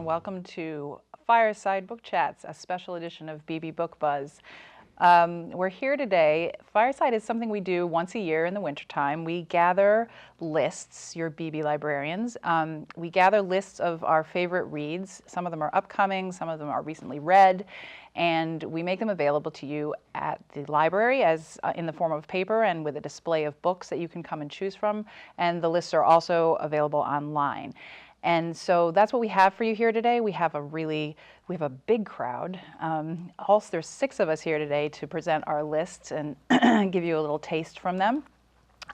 everyone. Welcome to Fireside Book Chats, a special edition of Beebe Book Buzz. We're here today. Fireside is something we do once a year in the wintertime. We gather lists, your Beebe librarians. We gather lists of our favorite reads. Some of them are upcoming, some of them are recently read, and we make them available to you at the library as in the form of paper and with a display of books that you can come and choose from. And the lists are also available online. And so that's what we have for you here today. We have a big crowd. Also, there's 6 of us here today to present our lists and give you a little taste from them.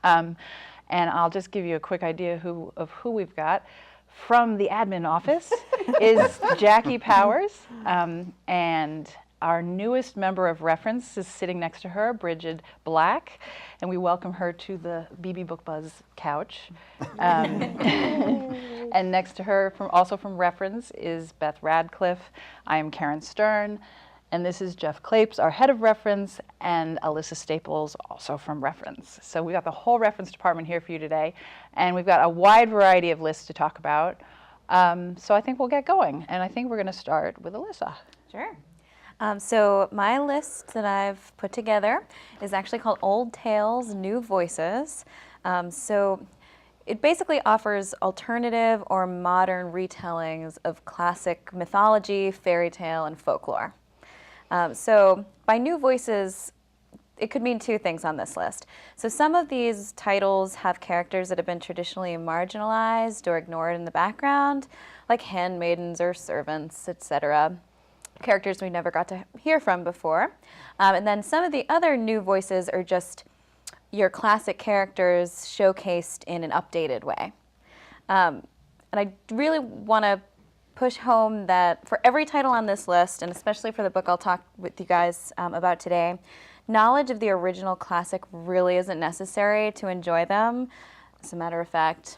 And I'll just give you a quick idea of who we've got. From the admin office is Jackie Powers, and our newest member of reference is sitting next to her, Bridget Black, and we welcome her to the Beebe Book Buzz couch. And next to her, also from reference, is Beth Radcliffe. I am Karen Stern, and this is Jeff Kleypas, our head of reference, and Alyssa Staples, also from reference. So we've got the whole reference department here for you today, and we've got a wide variety of lists to talk about. So I think we'll get going, and I think we're going to start with Alyssa. Sure. So my list that I've put together is actually called Old Tales, New Voices. So it basically offers alternative or modern retellings of classic mythology, fairy tale, and folklore. So by new voices, it could mean 2 things on this list. So some of these titles have characters that have been traditionally marginalized or ignored in the background, like handmaidens or servants, etc. Characters we never got to hear from before. And then some of the other new voices are just your classic characters showcased in an updated way. And I really want to push home that for every title on this list, and especially for the book I'll talk with you guys about today, knowledge of the original classic really isn't necessary to enjoy them. As a matter of fact,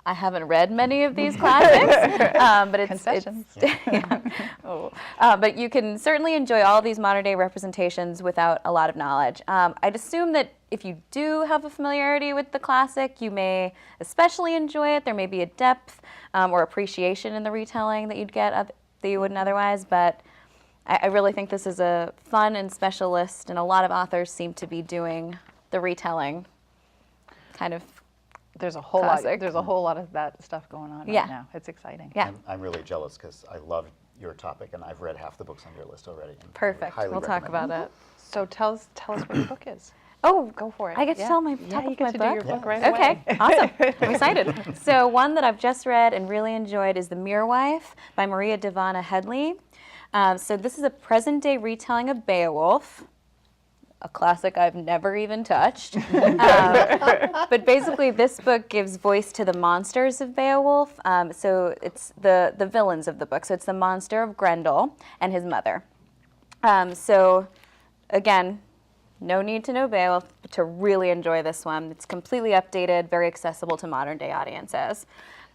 I haven't read many of these classics, but it's concessions. Yeah. But you can certainly enjoy all of these modern day representations without a lot of knowledge. I'd assume that if you do have a familiarity with the classic, you may especially enjoy it. There may be a depth or appreciation in the retelling that you'd get that you wouldn't otherwise. But I really think this is a fun and special list, and a lot of authors seem to be doing the retelling kind of. There's a whole lot of that stuff going on right now. It's exciting. Yeah. I'm really jealous because I love your topic, and I've read half the books on your list already. Perfect. We'll talk about it. So tell us what the book is. Oh, go for it. I get to tell my you book. get to do your book right away. Okay, awesome. I'm excited. So one that I've just read and really enjoyed is The Mere Wife by Maria Devana Headley. So this is a present-day retelling of Beowulf, a classic I've never even touched. But basically, this book gives voice to the monsters of Beowulf. So it's the villains of the book. So it's the monster of Grendel and his mother. So again, no need to know Beowulf to really enjoy this one. It's completely updated, very accessible to modern day audiences.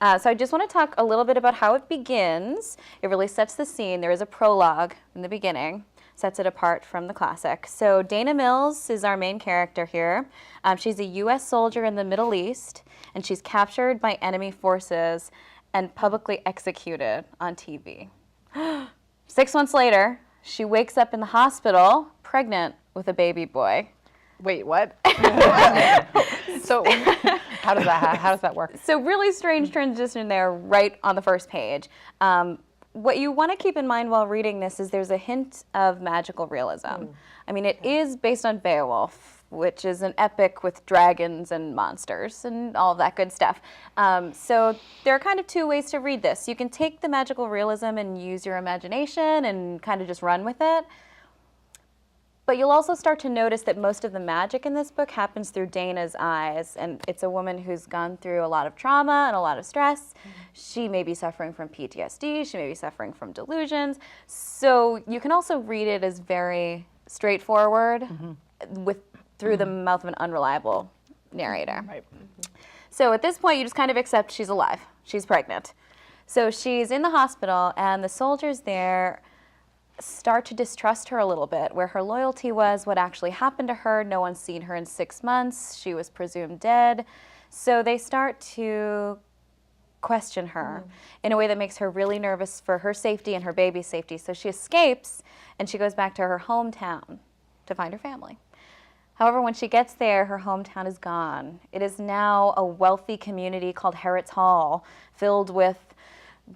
So I just want to talk a little bit about how it begins. It really sets the scene. There is a prologue in the beginning. Sets it apart from the classic. So Dana Mills is our main character here. She's a U.S. soldier in the Middle East, and she's captured by enemy forces and publicly executed on TV. 6 months later, she wakes up in the hospital, pregnant with a baby boy. Wait, what? So how does that work? So really strange transition there right on the first page. What you want to keep in mind while reading this is there's a hint of magical realism. I mean, it is based on Beowulf, which is an epic with dragons and monsters and all of that good stuff. So there are kind of 2 ways to read this. You can take the magical realism and use your imagination and kind of just run with it. But you'll also start to notice that most of the magic in this book happens through Dana's eyes, and it's a woman who's gone through a lot of trauma and a lot of stress. She may be suffering from PTSD, she may be suffering from delusions. So you can also read it as very straightforward through the mouth of an unreliable narrator. Right. So at this point, you just kind of accept she's alive, she's pregnant. So she's in the hospital, and the soldiers there start to distrust her a little bit, where her loyalty was, what actually happened to her. No one's seen her in 6 months. She was presumed dead. So they start to question her in a way that makes her really nervous for her safety and her baby's safety. So she escapes and she goes back to her hometown to find her family. However, when she gets there, her hometown is gone. It is now a wealthy community called Harrods Hall, filled with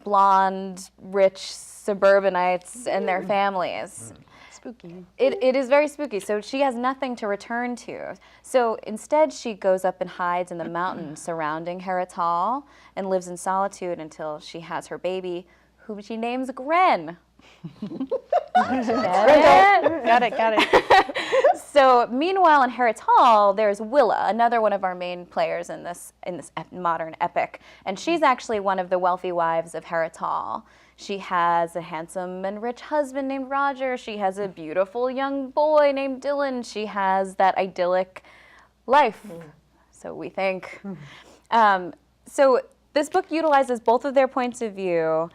blonde, rich suburbanites and their families. Spooky. It is very spooky. So she has nothing to return to. So instead, she goes up and hides in the mountains surrounding Harrods Hall and lives in solitude until she has her baby, whom she names Gren. Got it. So meanwhile, in Harrods Hall, there's Willa, another one of our main players in this modern epic, and she's actually one of the wealthy wives of Harrods Hall. She has a handsome and rich husband named Roger. She has a beautiful young boy named Dylan. She has that idyllic life, so we think. So this book utilizes both of their points of view,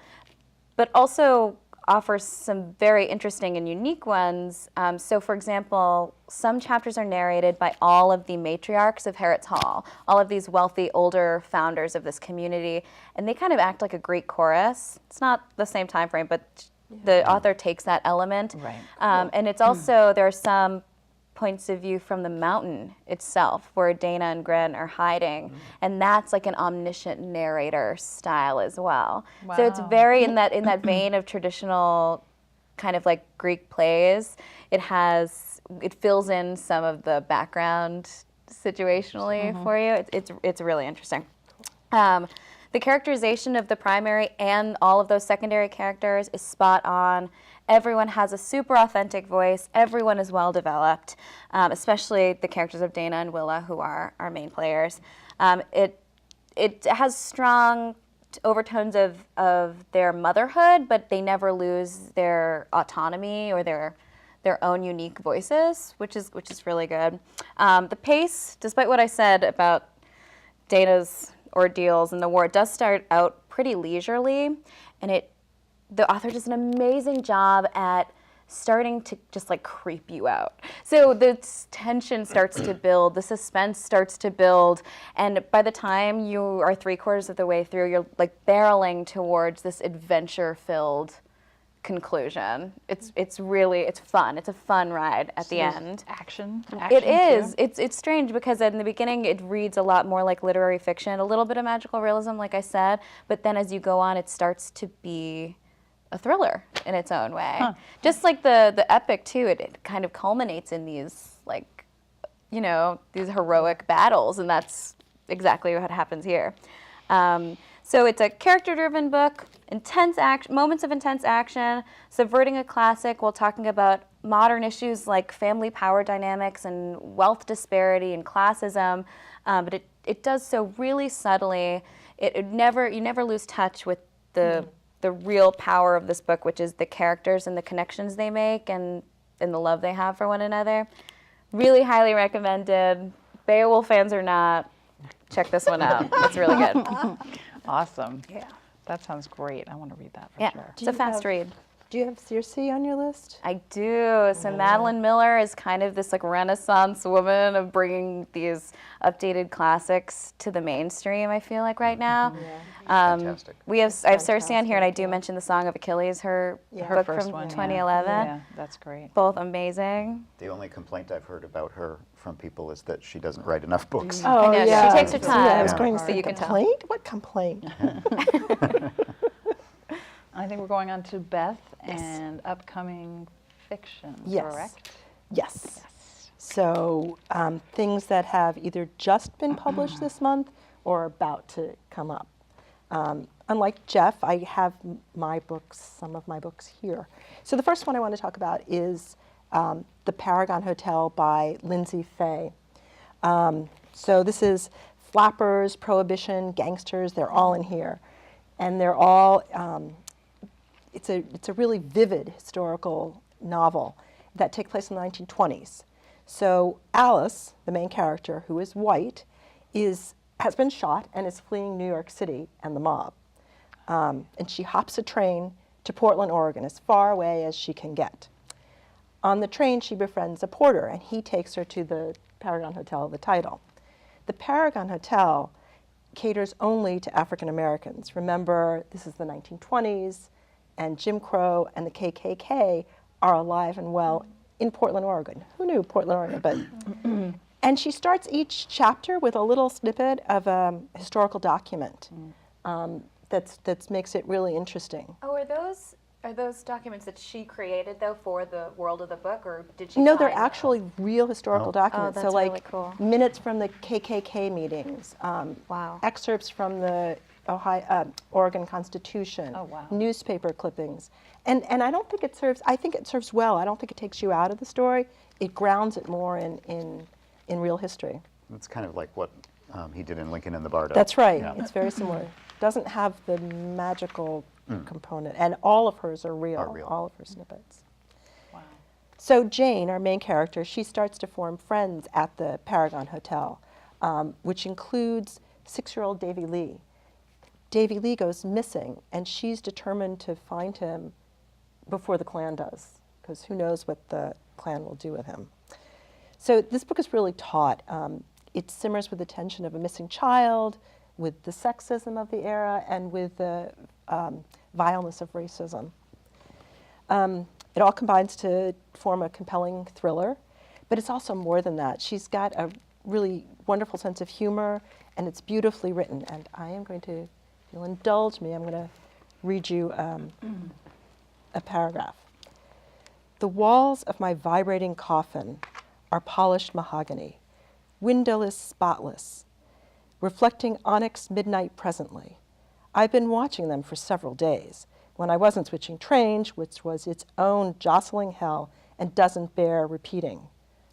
but also offers some very interesting and unique ones. So for example, some chapters are narrated by all of the matriarchs of Harrods Hall, all of these wealthy older founders of this community, and they kind of act like a Greek chorus. It's not the same time frame, but the author takes that element. Right. And it's also, there are some points of view from the mountain itself where Dana and Gren are hiding, and that's like an omniscient narrator style as well. Wow. So it's very in that vein of traditional kind of like Greek plays. It fills in some of the background situationally for you. It's really interesting. The characterization of the primary and all of those secondary characters is spot on. Everyone has a super authentic voice. Everyone is well developed, especially the characters of Dana and Willa, who are our main players. It has strong overtones of their motherhood, but they never lose their autonomy or their own unique voices, which is really good. The pace, despite what I said about Dana's ordeals in the war, it does start out pretty leisurely, and the author does an amazing job at starting to just like creep you out. So the tension starts to build, the suspense starts to build, and by the time you are 3/4 of the way through, you're like barreling towards this adventure-filled conclusion. It's fun. It's a fun ride at the end. Action. It is. Too. It's strange because in the beginning it reads a lot more like literary fiction, a little bit of magical realism, like I said, but then as you go on, it starts to be a thriller in its own way. Just like the epic too, it kind of culminates in these these heroic battles, and that's exactly what happens here. So it's a character-driven book, moments of intense action, subverting a classic while talking about modern issues like family power dynamics and wealth disparity and classism, but it does so really subtly. You never lose touch with the real power of this book, which is the characters and the connections they make and the love they have for one another. Really highly recommended. Beowulf fans or not, check this one out. It's really good. Awesome. Yeah. That sounds great. I want to read that for sure. It's a fast read. Do you have Circe on your list? I do. So Madeline Miller is kind of this like Renaissance woman of bringing these updated classics to the mainstream, I feel like right now. Fantastic. I have Circe on here, and I do mention the Song of Achilles, her book first from one, 2011. Yeah, that's great. Both amazing. The only complaint I've heard about her from people is that she doesn't write enough books. Oh, I know, yeah. she takes her time. Yeah, I was going to So say you can tell. complaint? What complaint? I think we're going on to Beth and upcoming fiction, Yes. correct? Yes. So things that have either just been published this month or about to come up. Unlike Jeff, I have some of my books here. So the first one I want to talk about is The Paragon Hotel by Lyndsay Faye. So this is flappers, prohibition, gangsters, they're all in here. And they're all, it's a really vivid historical novel that takes place in the 1920s. So Alice, the main character, who is white, has been shot and is fleeing New York City and the mob. And she hops a train to Portland, Oregon, as far away as she can get. On the train, she befriends a porter, and he takes her to the Paragon Hotel, the title. The Paragon Hotel caters only to African Americans. Remember, this is the 1920s, and Jim Crow and the KKK are alive and well in Portland, Oregon. Who knew Portland, Oregon? But and she starts each chapter with a little snippet of a historical document that makes it really interesting. Oh, are those documents that she created though for the world of the book, or did she? No, they're find them? actually real historical documents. Oh, so that's like really cool. minutes from the KKK meetings, Wow. excerpts from the Oregon Constitution, Oh, wow. newspaper clippings. And I don't think it serves, I think it serves well. I don't think it takes you out of the story. It grounds it more in real history. It's kind of like what he did in Lincoln in the Bardo. That's right. Yeah. It's very similar. Doesn't have the magical component. And all of hers are real, Are real. all of her snippets. Wow. So Jane, our main character, she starts to form friends at the Paragon Hotel, which includes 6-year-old Davy Lee. Davy Lee goes missing, and she's determined to find him before the Klan does, because who knows what the Klan will do with him. So this book is really taut. It simmers with the tension of a missing child, with the sexism of the era, and with the vileness of racism. It all combines to form a compelling thriller, but it's also more than that. She's got a really wonderful sense of humor, and it's beautifully written. And I am going to, if you'll indulge me, I'm going to read you a paragraph. The walls of my vibrating coffin are polished mahogany, windowless, spotless, reflecting onyx midnight presently. I've been watching them for several days, when I wasn't switching trains, which was its own jostling hell and doesn't bear repeating.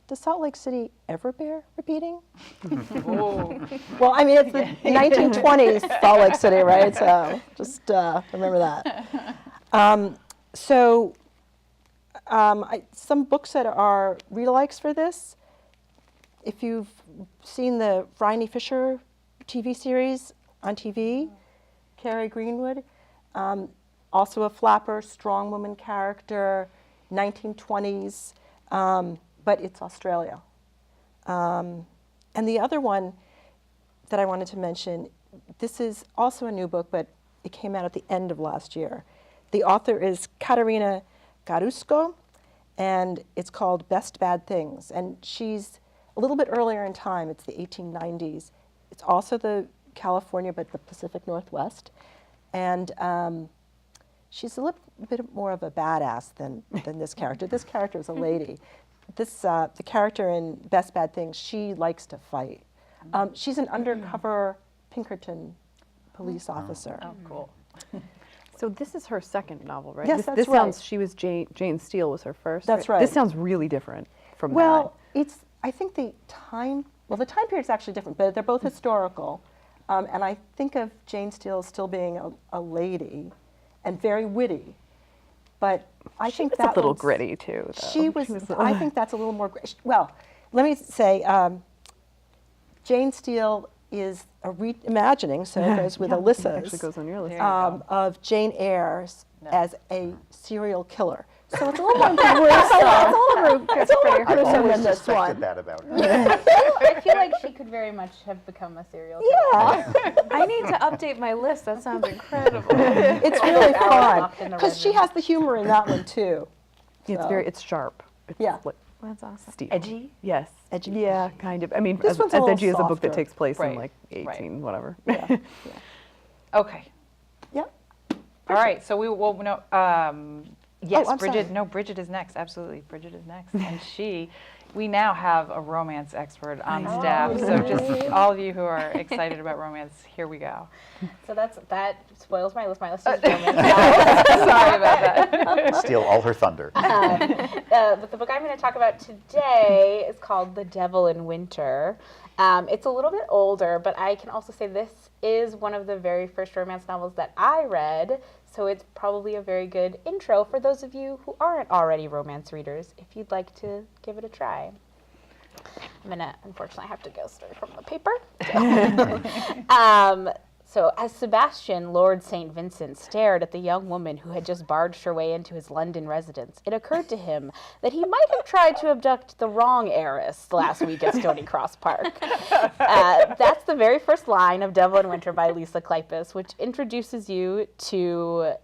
Does Salt Lake City ever bear repeating? Well, I mean, it's the 1920s Salt Lake City, right? So just remember that. Some books that are read-alikes for this, if you've seen the Bryony Fisher TV series on TV, Carrie Greenwood, also a flapper, strong woman character, 1920s, but it's Australia. And the other one that I wanted to mention, this is also a new book, but it came out at the end of last year. The author is Katerina Garusko, and it's called Best Bad Things. And she's a little bit earlier in time. It's the 1890s. It's also the California, but the Pacific Northwest. And she's a little bit more of a badass than this character. This character is a lady. The character in Best Bad Things, she likes to fight. She's an undercover Pinkerton police officer. Oh, cool. So this is her second novel, right? Yes, that's this right. sounds, she was Jane Steele was her first. That's right. This sounds really different from Well, I think the time period is actually different, but they're both historical. And I think of Jane Steele still being a lady and very witty. But I think was that a little one's- gritty too, though. She was, I think that's a little more, well, let me say, Jane Steele is a reimagining, so it goes with It Alyssa's, actually goes on your list. of Jane Eyre as a serial killer. So it's a little more gruesome. It's a little more I've gruesome always than this suspected one. that about her. I feel like she could very much have become a serial killer. Yeah, I need to update my list. That sounds incredible. it's really fun locked in the because she has the humor in that one too. It's So, very, it's sharp. It's Yeah. like That's awesome. Steel. Edgy? Yes. Edgy. Yeah, kind of. I mean, This as one's a little edgy as a book that softer. takes place Right, in like 18, right. whatever. Yeah. Okay. Yep. All right. So we will know. Yes, I'm Bridget. sorry. No, Bridget is next. Absolutely, Bridget is next, and we now have a romance expert on staff. So just all of you who are excited about romance, here we go. So that spoils my list. My list is romance. Sorry about that. Steal all her thunder. But the book I'm going to talk about today is called The Devil in Winter. It's a little bit older, but I can also say this is one of the very first romance novels that I read, so it's probably a very good intro for those of you who aren't already romance readers, if you'd like to give it a try. I'm going to, unfortunately, I have to go straight from the paper. So as Sebastian, Lord St. Vincent, stared at the young woman who had just barged her way into his London residence, it occurred to him that he might have tried to abduct the wrong heiress last week at Stony Cross Park. That's the very first line of Devil in Winter by Lisa Kleypas, which introduces you to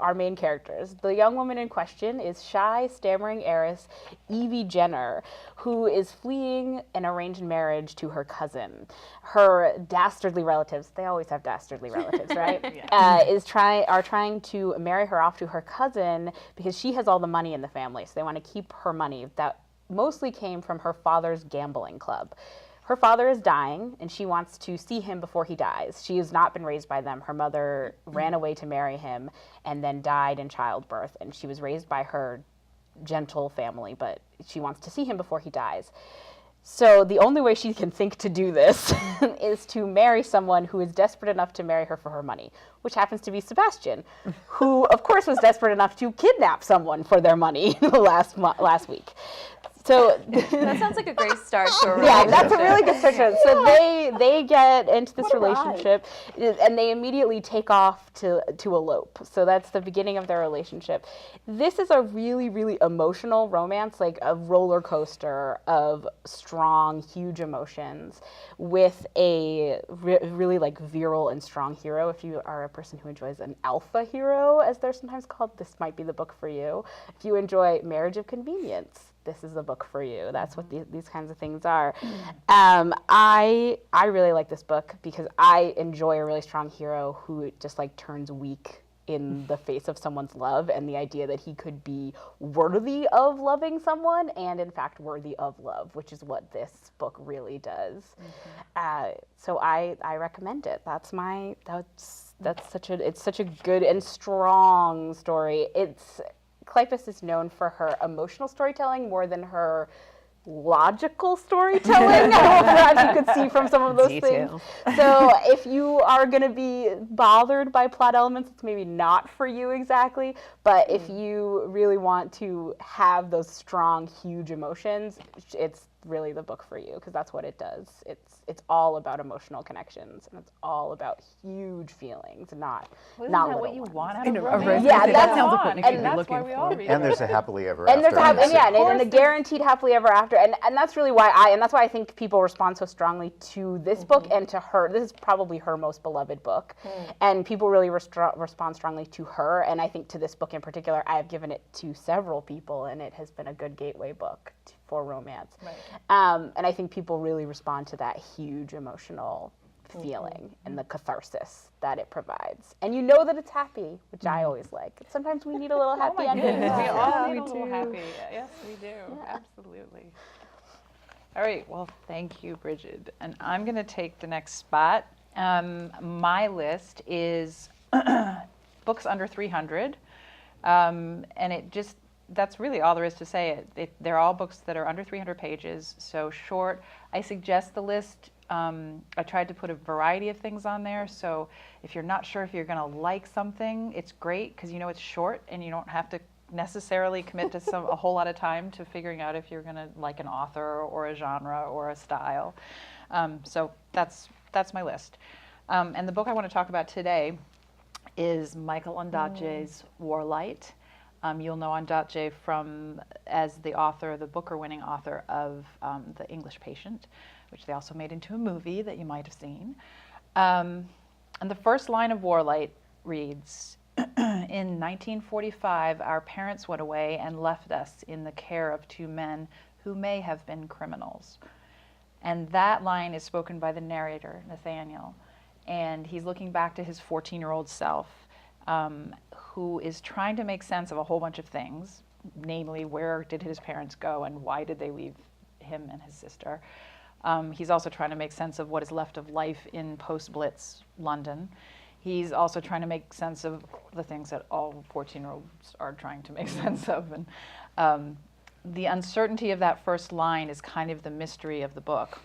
our main characters. The young woman in question is shy, stammering heiress Evie Jenner, who is fleeing an arranged marriage to her cousin. Her dastardly relatives, they always have dastardly relatives, right? Are trying to marry her off to her cousin because she has all the money in the family, so they want to keep her money that mostly came from her father's gambling club. Her father is dying, and she wants to see him before he dies. She has not been raised by them. Her mother ran away to marry him and then died in childbirth, and she was raised by her gentle family, but she wants to see him before he dies. So the only way she can think to do this is to marry someone who is desperate enough to marry her for her money, which happens to be Sebastian, who, of course, was desperate enough to kidnap someone for their money last week. So That sounds like a great start to a yeah, relationship. that's a really good start to it. So they get into this relationship, and they immediately take off to elope. So that's the beginning of their relationship. This is a really, really emotional romance, like a roller coaster of strong, huge emotions with a really like virile and strong hero. If you are a person who enjoys an alpha hero, as they're sometimes called, this might be the book for you. If you enjoy Marriage of Convenience, this is the book for you. That's what these kinds of things are. I really like this book because I enjoy a really strong hero who just like turns weak in the face of someone's love, and the idea that he could be worthy of loving someone and in fact worthy of love, which is what this book really does. So I recommend it. It's such a good and strong story. Kleypas is known for her emotional storytelling more than her logical storytelling. As you could see from some of those things. So if you are going to be bothered by plot elements, it's maybe not for you exactly. But if you really want to have those strong, huge emotions, it's really the book for you, because that's what it does. It's all about emotional connections, and it's all about huge feelings, not Isn't not that little what you ones. want out of I romance? was Yeah, gonna say, that that sounds like what you should be that's looking why we all for. read And it. there's a happily ever And after. there's in it. and a guaranteed happily ever after, and that's really why and that's why I think people respond so strongly to this book and to her. This is probably her most beloved book, and people really respond strongly to her. And I think to this book in particular, I have given it to several people, and it has been a good gateway book for romance. Right. And I think people really respond to that huge emotional feeling and the catharsis that it provides. And you know that it's happy, which I always like. Sometimes we need a little happy ending. We Yeah. all need we a little do. happy. Yes, we do. Absolutely. All right. Well, thank you, Bridget. And I'm going to take the next spot. My list is books under 300. And that's really all there is to say. They're all books that are under 300 pages, so short. I suggest the list. I tried to put a variety of things on there, so if you're not sure if you're going to like something, it's great because you know it's short and you don't have to necessarily commit to a whole lot of time to figuring out if you're going to like an author or a genre or a style. So that's my list. And the book I want to talk about today is Michael Ondaatje's Warlight. You'll know Ondaatje as the author, the Booker-winning author of The English Patient, which they also made into a movie that you might have seen. And the first line of Warlight reads, "In 1945, our parents went away and left us in the care of two men who may have been criminals." And that line is spoken by the narrator, Nathaniel. And he's looking back to his 14-year-old self, who is trying to make sense of a whole bunch of things, namely where did his parents go and why did they leave him and his sister. He's also trying to make sense of what is left of life in post-Blitz London. He's also trying to make sense of the things that all 14-year-olds are trying to make sense of. And the uncertainty of that first line is kind of the mystery of the book.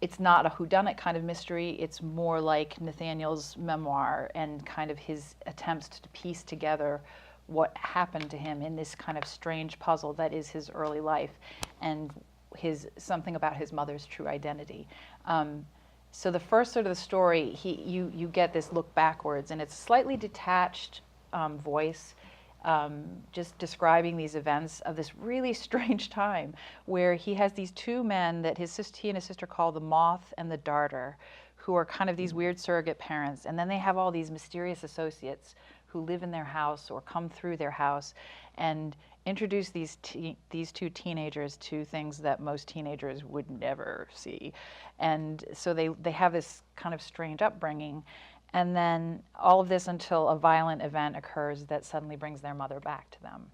It's not a whodunit kind of mystery. It's more like Nathaniel's memoir and kind of his attempts to piece together what happened to him in this kind of strange puzzle that is his early life and something about his mother's true identity. So the first third of the story, you get this look backwards, and it's a slightly detached voice, just describing these events of this really strange time, where he has these two men that he and his sister call the Moth and the Darter, who are kind of these weird surrogate parents, and then they have all these mysterious associates who live in their house or come through their house, and introduce these two teenagers to things that most teenagers would never see. And so they have this kind of strange upbringing, and then all of this until a violent event occurs that suddenly brings their mother back to them.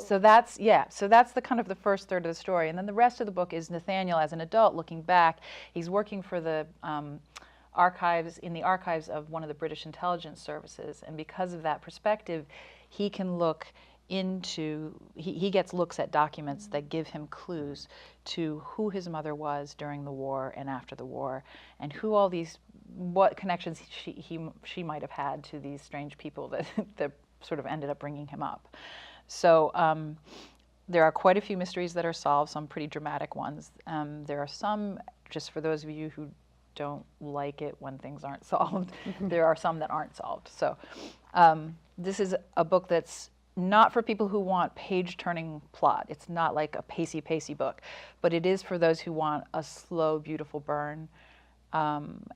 So that's the kind of the first third of the story, and then the rest of the book is Nathaniel as an adult looking back. He's working for the archives of one of the British intelligence services, and because of that perspective, he can look into, he gets looks at documents that give him clues to who his mother was during the war and after the war, and what connections she might have had to these strange people that sort of ended up bringing him up. So there are quite a few mysteries that are solved, some pretty dramatic ones. There are some, just for those of you who don't like it when things aren't solved, there are some that aren't solved. So this is a book that's not for people who want page-turning plot. It's not like a pacey book, but it is for those who want a slow, beautiful burn.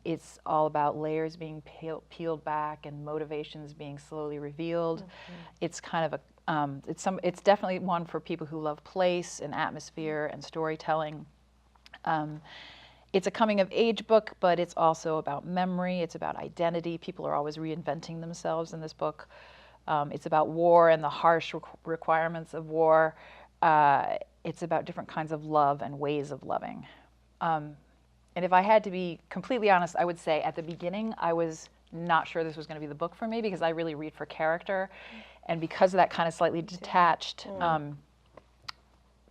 It's all about layers being peeled back and motivations being slowly revealed. It's kind of a it's definitely one for people who love place and atmosphere and storytelling. It's a coming-of-age book, but it's also about memory. It's about identity. People are always reinventing themselves in this book. It's about war and the harsh requirements of war. It's about different kinds of love and ways of loving. And if I had to be completely honest, I would say at the beginning, I was not sure this was going to be the book for me, because I really read for character. And because of that kind of slightly detached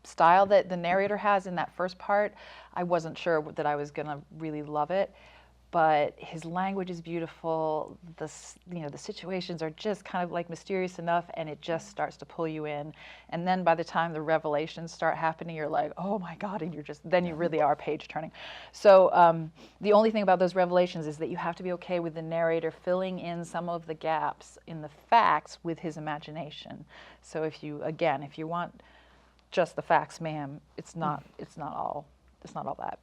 style that the narrator has in that first part, I wasn't sure that I was going to really love it. But his language is beautiful. The situations are just kind of like mysterious enough, and it just starts to pull you in. And then by the time the revelations start happening, you're like, oh my God, and then you really are page turning. So the only thing about those revelations is that you have to be okay with the narrator filling in some of the gaps in the facts with his imagination. So if you want just the facts, ma'am, it's not all that.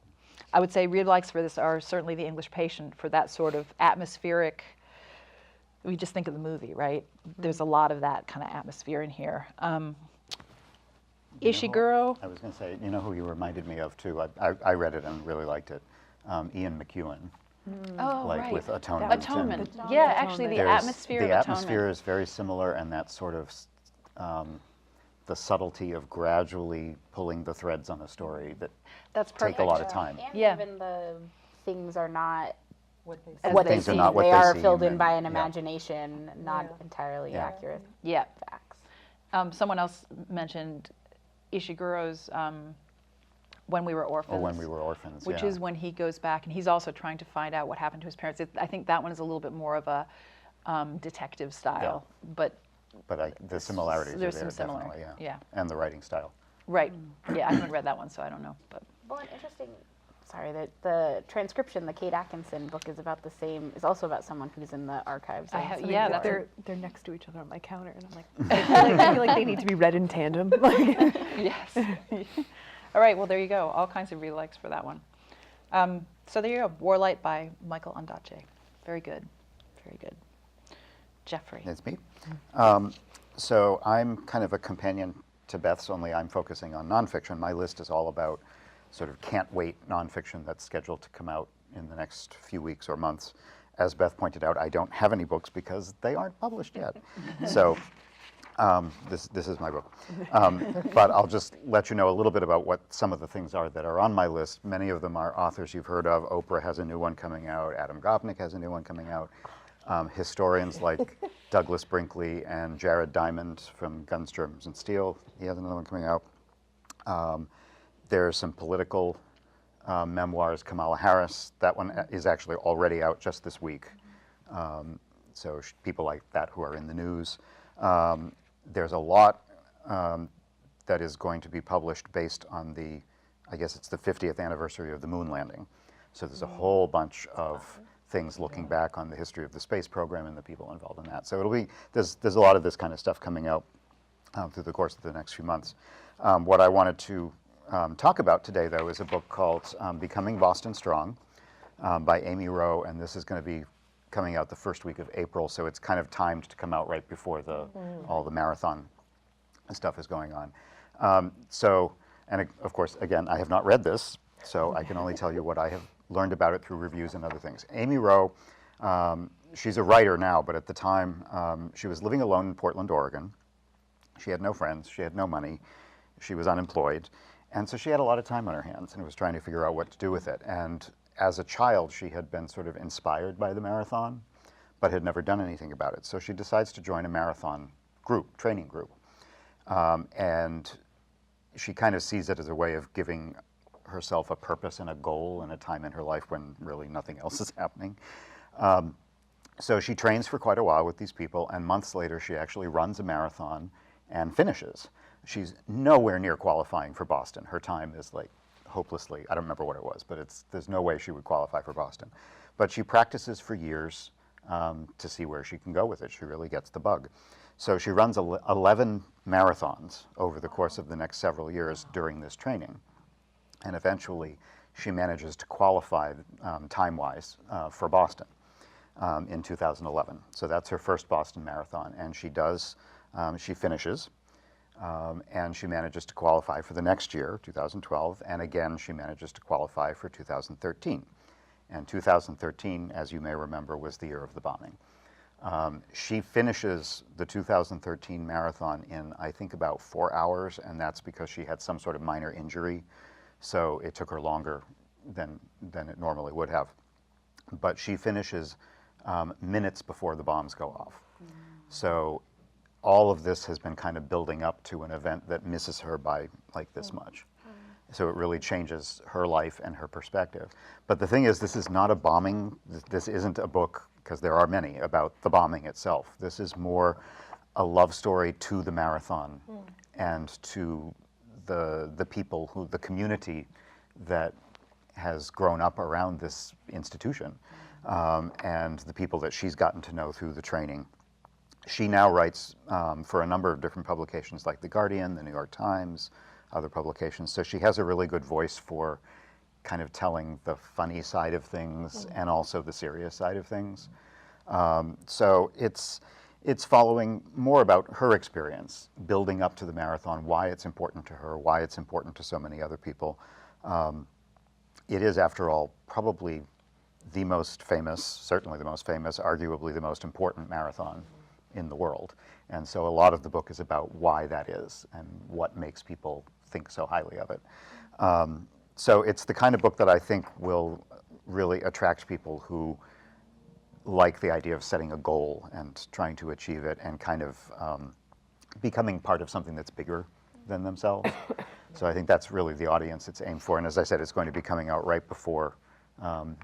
I would say read likes for this are certainly The English Patient, for that sort of atmospheric, we just think of the movie, right? There's a lot of that kind of atmosphere in here. Ishiguro. I was going to say, you know who you reminded me of too? I read it and really liked it. Ian McEwan. Oh, like right. with Atonement. Atonement. Yeah, actually the atmosphere of Atonement. The atmosphere is very similar, and that sort of the subtlety of gradually pulling the threads on a story that's take a lot of time. And Yeah. even the things are not What they As what they they Things are seem. not what They they are seem, filled in and- by an yeah. imagination, not entirely Yeah. accurate Yeah. facts. Someone else mentioned Ishiguro's When We Were Orphans. Or When We Were Orphans, Which yeah. is when he goes back and he's also trying to find out what happened to his parents. I think that one is a little bit more of a detective style, but But the similarities are there, there's some similar, definitely, yeah. yeah. And the writing style. right. Yeah, I haven't read that one, so I don't know. But Well, an interesting, the transcription, the Kate Atkinson book is about the same, is also about someone who's in the archives. I of have- Civil yeah, War. that's They're next to each other on my counter, and I'm like, I feel like they need to be read in tandem. Like, yes. All right, well, there you go. All kinds of read likes for that one. So there you go. Warlight by Michael Ondaatje. Very good. Very good. Jeffrey. It's me. So I'm kind of a companion to Beth's, only I'm focusing on nonfiction. My list is all about sort of can't wait nonfiction that's scheduled to come out in the next few weeks or months. As Beth pointed out, I don't have any books because they aren't published yet. So this is my book. But I'll just let you know a little bit about what some of the things are that are on my list. Many of them are authors you've heard of. Oprah has a new one coming out. Adam Gopnik has a new one coming out. Historians like Douglas Brinkley and Jared Diamond from Guns, Germs, and Steel, he has another one coming out. There's some political memoirs, Kamala Harris. That one is actually already out just this week. So people like that who are in the news. There's a lot that is going to be published based on I guess it's the 50th anniversary of the moon landing. So there's a whole bunch of things looking back on the history of the space program and the people involved in that. So it'll be, there's a lot of this kind of stuff coming out through the course of the next few months. What I wanted to talk about today, though, is a book called Becoming Boston Strong by Amy Rowe, and this is going to be coming out the first week of April, so it's kind of timed to come out right before all the marathon stuff is going on. And of course, again, I have not read this, so I can only tell you what I have learned about it through reviews and other things. Amy Rowe, she's a writer now, but at the time, she was living alone in Portland, Oregon. She had no friends, she had no money, she was unemployed, and so she had a lot of time on her hands and was trying to figure out what to do with it. And as a child, she had been sort of inspired by the marathon, but had never done anything about it. So she decides to join a marathon group, training group. And she kind of sees it as a way of giving herself a purpose and a goal in a time in her life when really nothing else is happening. So she trains for quite a while with these people, and months later she actually runs a marathon and finishes. She's nowhere near qualifying for Boston. Her time is like hopelessly, I don't remember what it was, but there's no way she would qualify for Boston. But she practices for years to see where she can go with it. She really gets the bug. So she runs 11 marathons over the course of the next several years during this training. And eventually she manages to qualify time-wise for Boston in 2011. So that's her first Boston Marathon. And she does, she finishes. And she manages to qualify for the next year, 2012, and again she manages to qualify for 2013. And 2013, as you may remember, was the year of the bombing. She finishes the 2013 marathon in, I think, about 4 hours, and that's because she had some sort of minor injury, so it took her longer than it normally would have. But she finishes minutes before the bombs go off. So all of this has been kind of building up to an event that misses her by like this much. So it really changes her life and her perspective. But the thing is, this is not a bombing. This isn't a book, because there are many, about the bombing itself. This is more a love story to the marathon and to the people, the community that has grown up around this institution and the people that she's gotten to know through the training. She now writes for a number of different publications like The Guardian, The New York Times, other publications. So she has a really good voice for kind of telling the funny side of things and also the serious side of things. So it's following more about her experience, building up to the marathon, why it's important to her, why it's important to so many other people. It is, after all, probably the most famous, certainly the most famous, arguably the most important marathon in the world. And so a lot of the book is about why that is and what makes people think so highly of it. So it's the kind of book that I think will really attract people who like the idea of setting a goal and trying to achieve it and kind of becoming part of something that's bigger than themselves. So I think that's really the audience it's aimed for. And as I said, it's going to be coming out right before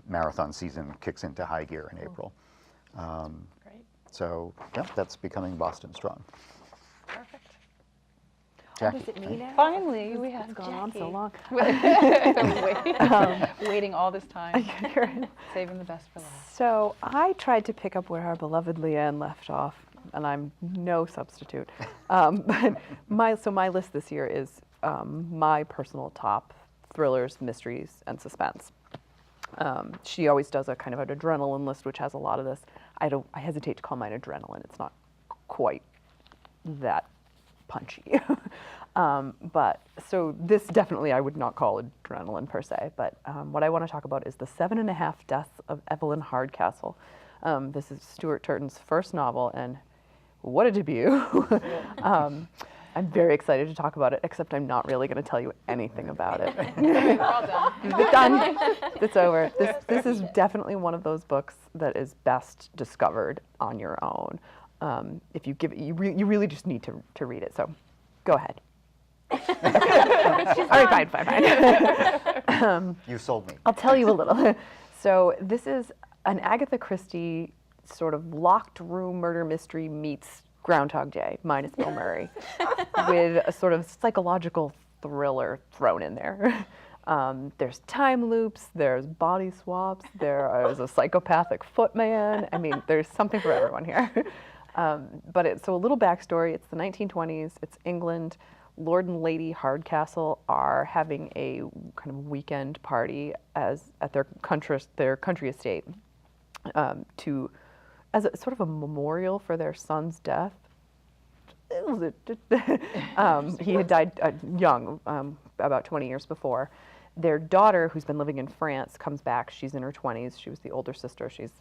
marathon season kicks into high gear in April. So, yeah, that's Becoming Boston Strong. Perfect. What does it mean now? Finally, we have It's gone on so long. Waiting all this time, saving the best for last. So I tried to pick up where our beloved Leanne left off, and I'm no substitute. But my list this year is my personal top thrillers, mysteries, and suspense. She always does a kind of an adrenaline list, which has a lot of this. I hesitate to call mine adrenaline. It's not quite that punchy. But so this definitely I would not call adrenaline per se. But what I want to talk about is The 7.5 Deaths of Evelyn Hardcastle. This is Stuart Turton's first novel, and what a debut. I'm very excited to talk about it, except I'm not really going to tell you anything about it. All done. It's done. It's over. This is definitely one of those books that is best discovered on your own. If you give it, you really just need to read it. So, go ahead. All right, fine. You sold me. I'll tell you a little. So this is an Agatha Christie sort of locked room murder mystery meets Groundhog Day minus Bill Murray, with a sort of psychological thriller thrown in there. There's time loops, there's body swaps, there is a psychopathic footman. I mean, there's something for everyone here. So a little backstory, it's the 1920s, it's England. Lord and Lady Hardcastle are having a kind of weekend party at their country estate as a sort of a memorial for their son's death. He had died young, about 20 years before. Their daughter, who's been living in France, comes back. She's in her 20s. She was the older sister. She's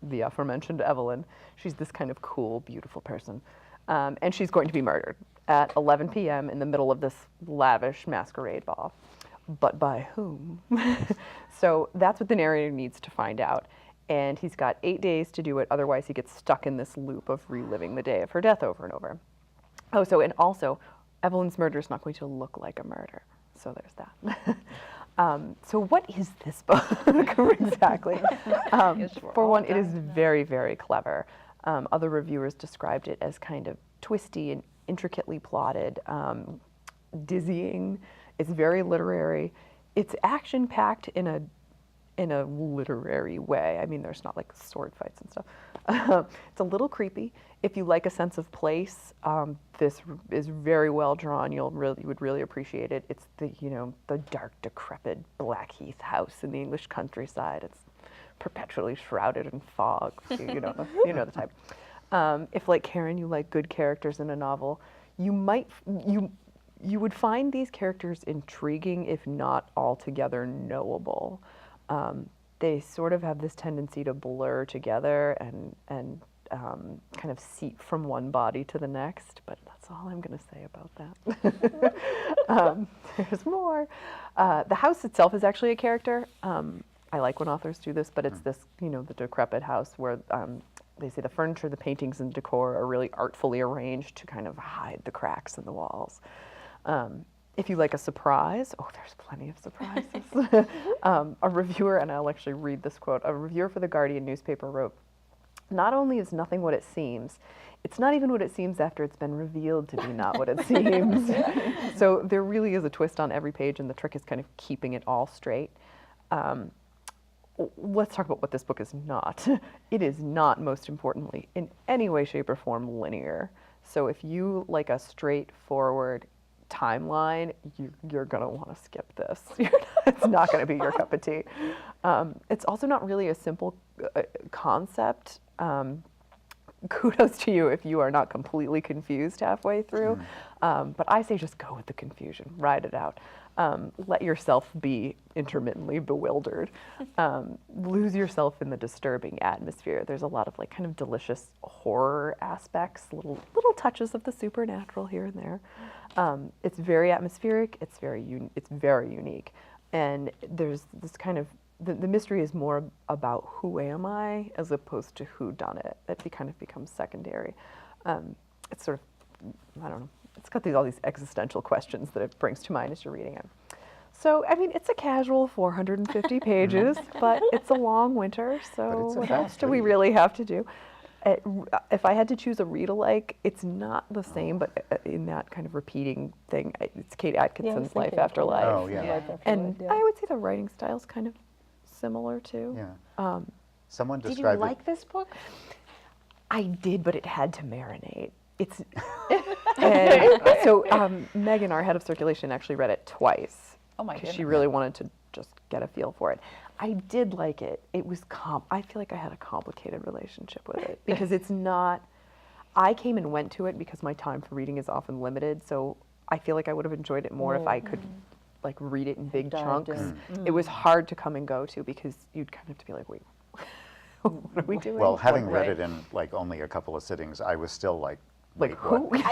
the aforementioned Evelyn. She's this kind of cool, beautiful person. And she's going to be murdered at 11 p.m. in the middle of this lavish masquerade ball. But by whom? So that's what the narrator needs to find out. And he's got 8 days to do it. Otherwise, he gets stuck in this loop of reliving the day of her death over and over. And also, Evelyn's murder is not going to look like a murder. So there's that. So what is this book exactly? For one, it is very, very clever. Other reviewers described it as kind of twisty and intricately plotted, dizzying. It's very literary. It's action-packed in a literary way. I mean, there's not like sword fights and stuff. It's a little creepy. If you like a sense of place, this is very well drawn. You would really appreciate it. It's the dark, decrepit Blackheath house in the English countryside. It's perpetually shrouded in fog. You know the type. If, like Karen, you like good characters in a novel, you would find these characters intriguing, if not altogether knowable. They sort of have this tendency to blur together and kind of seep from one body to the next, but that's all I'm going to say about that. There's more. The house itself is actually a character. I like when authors do this, but it's this, the decrepit house where they say the furniture, the paintings, and decor are really artfully arranged to kind of hide the cracks in the walls. If you like a surprise, there's plenty of surprises. A reviewer, and I'll actually read this quote, a reviewer for the Guardian newspaper wrote, "Not only is nothing what it seems, it's not even what it seems after it's been revealed to be not what it seems." So there really is a twist on every page, and the trick is kind of keeping it all straight. Let's talk about what this book is not. It is not, most importantly, in any way, shape, or form linear. So if you like a straightforward timeline, you're going to want to skip this. It's not going to be your cup of tea. It's also not really a simple concept. Kudos to you if you are not completely confused halfway through. But I say just go with the confusion, ride it out. Let yourself be intermittently bewildered. Lose yourself in the disturbing atmosphere. There's a lot of kind of delicious horror aspects, little touches of the supernatural here and there. It's very atmospheric. It's very unique, and there's this kind of the mystery is more about who am I as opposed to who done it. It kind of becomes secondary. It's sort of, I don't know. It's got all these existential questions that it brings to mind as you're reading it. So, I mean, it's a casual 450 pages, but it's a long winter, so what else do we really have to do? If I had to choose a read-alike, it's not the same, but in that kind of repeating thing, it's Kate Atkinson's Life After Life. Oh, yeah. And I would say the writing style's kind of similar, too. Yeah. Someone described Did you like this book? I did, but it had to marinate. So Megan, our head of circulation, actually read it twice. Oh my goodness. She really wanted to just get a feel for it. I did like it. It was I feel like I had a complicated relationship with it because it's not. I came and went to it because my time for reading is often limited. So I feel like I would have enjoyed it more if I could read it in big chunks. It was hard to come and go to because you'd kind of have to be like, wait, what are we doing? Well, having read it in only a couple of sittings, I was still like who? Wait,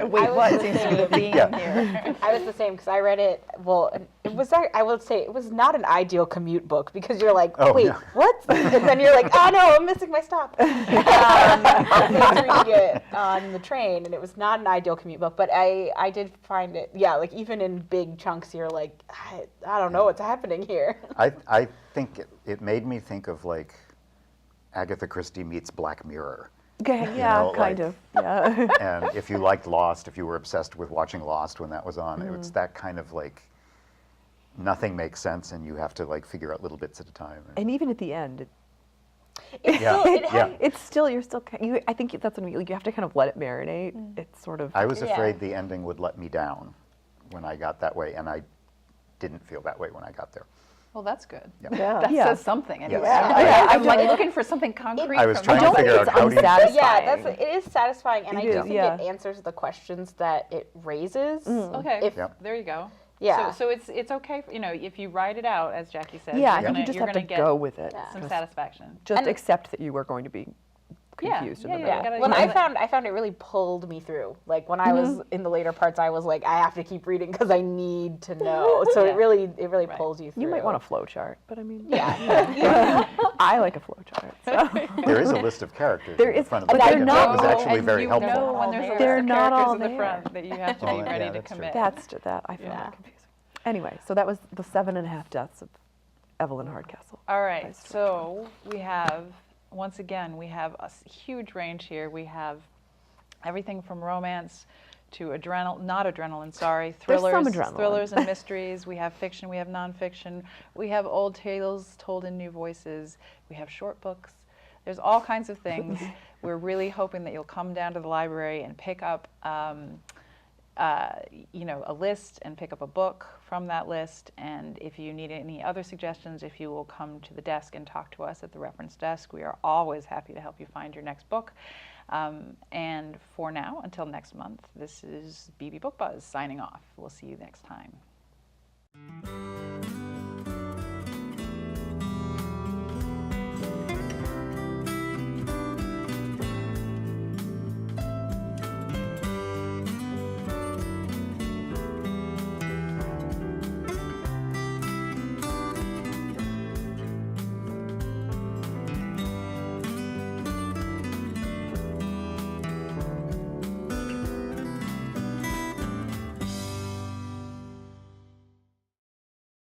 what seems to be the theme here? I was the same because I read it. Well, it was. I would say it was not an ideal commute book because you're like, wait, what? And then you're like, oh no, I'm missing my stop. I was reading it on the train, and it was not an ideal commute book. But I did find it. Yeah, even in big chunks, you're like, I don't know what's happening here. I think it made me think of Agatha Christie meets Black Mirror. Okay, yeah, kind of. Yeah. And if you liked Lost, if you were obsessed with watching Lost when that was on, it's that kind of nothing makes sense, and you have to like figure out little bits at a time. And even at the end, Yeah, yeah. it's still, I think that's when you have to kind of let it marinate. It's sort of, I was afraid the ending would let me down when I got that way, and I didn't feel that way when I got there. Well, that's good. Yeah. That Yeah. says something. Anyway. Yes. I'm like looking for something concrete. I was from trying you. to figure out how do you. Yeah, it is satisfying, and It I do is, think yeah. it answers the questions that it raises. Okay, If- Yep. there you go. Yeah. So it's okay, if you write it out, as Jackie said. yeah, I you're think you gonna- just you're have to gonna get go with it. Yeah. some Just- satisfaction. Just And- accept that you are going to be confused in the yeah, middle. you gotta- When Yeah. I found it really pulled me through. Like when I was in the later parts, I was like, I have to keep reading because I need to know. So Yeah. it really Right. pulls you through. You might want a flow chart, but I mean, Yeah. I like a flow chart. So. There is a list of characters There in the is, front of the but book, they're and not that was all- actually and very you helpful. know when there's a list They're of not all characters in the there. front that you have to Well, be yeah, ready to that's true. commit. That I found Yeah. that confusing. Anyway, so that was the 7.5 deaths of Evelyn Hardcastle. All by right, Stuart. so we have, once again, we have a huge range here. We have everything from romance to There's some thrillers, adrenaline. thrillers and mysteries. We have fiction, we have nonfiction, we have old tales told in new voices, we have short books. There's all kinds of things. We're really hoping that you'll come down to the library and pick up a list and pick up a book from that list. And if you need any other suggestions, if you will come to the desk and talk to us at the reference desk, we are always happy to help you find your next book. And for now, until next month, this is Beebe Book Buzz signing off. We'll see you next time.